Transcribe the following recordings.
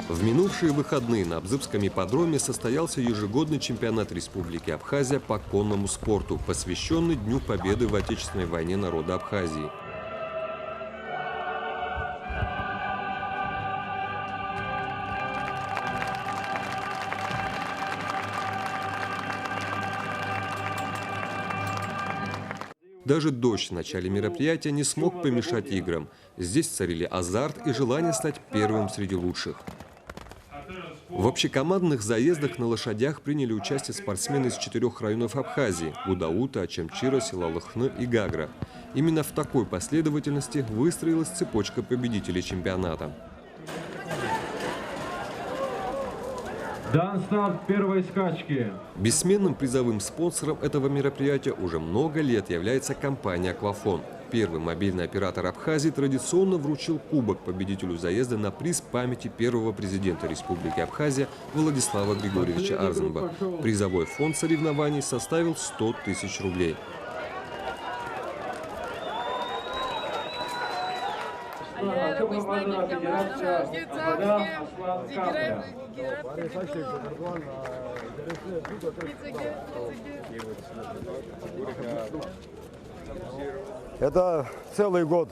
В минувшие выходные на Абзыбском ипподроме состоялся ежегодный чемпионат Республики Абхазия по конному спорту, посвященный Дню Победы в Отечественной войне народа Абхазии. Даже дождь в начале мероприятия не смог помешать играм. Здесь царили азарт и желание стать первым среди лучших. В общекомандных заездах на лошадях приняли участие спортсмены из 4 районов Абхазии – Гудаута, Ачамчира, Сила-Лыхны и Гагра. Именно в такой последовательности выстроилась цепочка победителей чемпионата. Дан старт первой скачки. Бессменным призовым спонсором этого мероприятия уже много лет является компания «Аквафон». Первый мобильный оператор Абхазии традиционно вручил кубок победителю заезда на приз памяти первого президента Республики Абхазия Владислава Григорьевича Арзенба. Призовой фонд соревнований составил 100 тысяч рублей. Это целый год,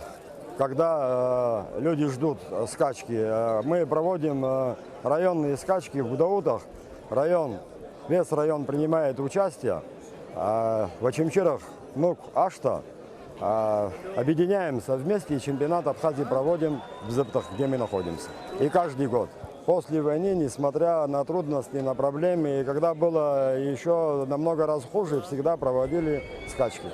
когда люди ждут скачки. Мы проводим районные скачки в Гудаутах. Весь район принимает участие. В Ачамчирах, Ашта. Объединяемся вместе и чемпионат Абхазии проводим в Зыбтах, где мы находимся. И каждый год. После войны, несмотря на трудности, на проблемы, и когда было еще намного раз хуже, всегда проводили скачки.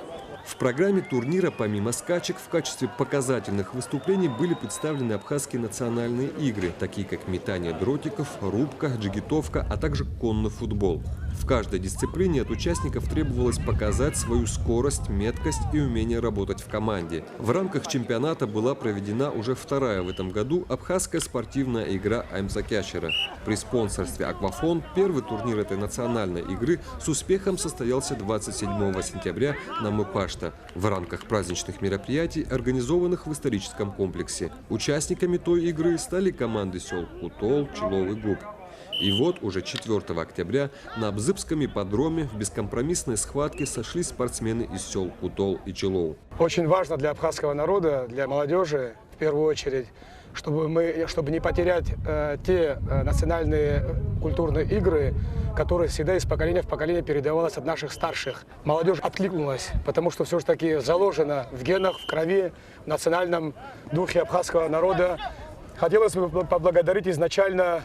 В программе турнира помимо скачек в качестве показательных выступлений были представлены абхазские национальные игры, такие как метание дротиков, рубка, джигитовка, а также конный футбол. В каждой дисциплине от участников требовалось показать свою скорость, меткость и умение работать в команде. В рамках чемпионата была проведена уже вторая в этом году абхазская спортивная игра «Аймсакяшера». При спонсорстве «Аквафон» первый турнир этой национальной игры с успехом состоялся 27 сентября на Мыпашта в рамках праздничных мероприятий, организованных в историческом комплексе. Участниками той игры стали команды сел Кутол, Чилов и Губ. И вот уже 4 октября на Абзыбском ипподроме в бескомпромиссной схватке сошлись спортсмены из сел Кутол и Чилов. Очень важно для абхазского народа, для молодежи в первую очередь, чтобы не потерять те национальные культурные игры, которые всегда из поколения в поколение передавалось от наших старших. Молодежь откликнулась, потому что все же таки заложено в генах, в крови, в национальном духе абхазского народа. Хотелось бы поблагодарить изначально,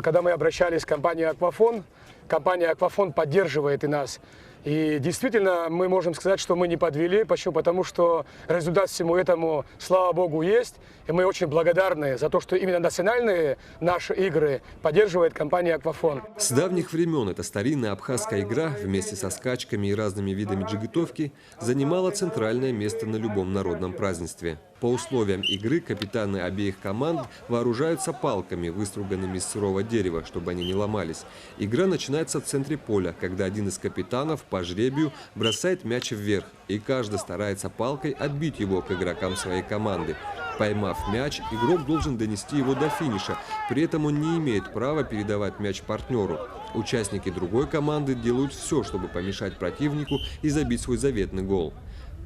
когда мы обращались к компании «Аквафон». Компания «Аквафон» поддерживает и нас. И действительно, мы можем сказать, что мы не подвели. Почему? Потому что результат всему этому, слава богу, есть. И мы очень благодарны за то, что именно национальные наши игры поддерживает компания «Аквафон». С давних времен эта старинная абхазская игра вместе со скачками и разными видами джигитовки занимала центральное место на любом народном празднестве. По условиям игры капитаны обеих команд вооружаются палками, выструганными из сырого дерева, чтобы они не ломались. Игра начинается в центре поля, когда один из капитанов по жребию бросает мяч вверх, и каждый старается палкой отбить его к игрокам своей команды. Поймав мяч, игрок должен донести его до финиша, при этом он не имеет права передавать мяч партнеру. Участники другой команды делают все, чтобы помешать противнику и забить свой заветный гол.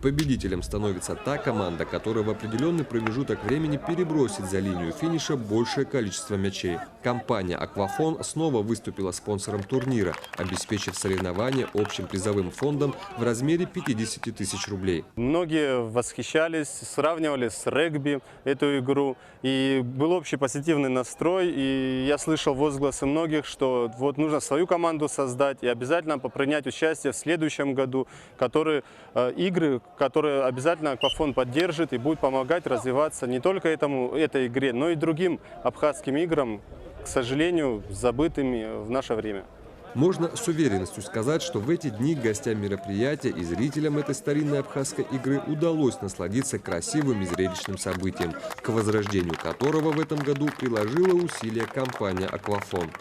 Победителем становится та команда, которая в определенный промежуток времени перебросит за линию финиша большее количество мячей. Компания «Аквафон» снова выступила спонсором турнира, обеспечив соревнования общим призовым фондом в размере 50 тысяч рублей. Многие восхищались, сравнивали с регби эту игру. И был общий позитивный настрой. И я слышал возгласы многих, что вот нужно свою команду создать и обязательно принять участие в следующем году, игры, которые обязательно «Аквафон» поддержит и будет помогать развиваться не только этой игре, но и другим абхазским играм, к сожалению, забытыми в наше время. Можно с уверенностью сказать, что в эти дни гостям мероприятия и зрителям этой старинной абхазской игры удалось насладиться красивым и зрелищным событием, к возрождению которого в этом году приложила усилия компания «Аквафон».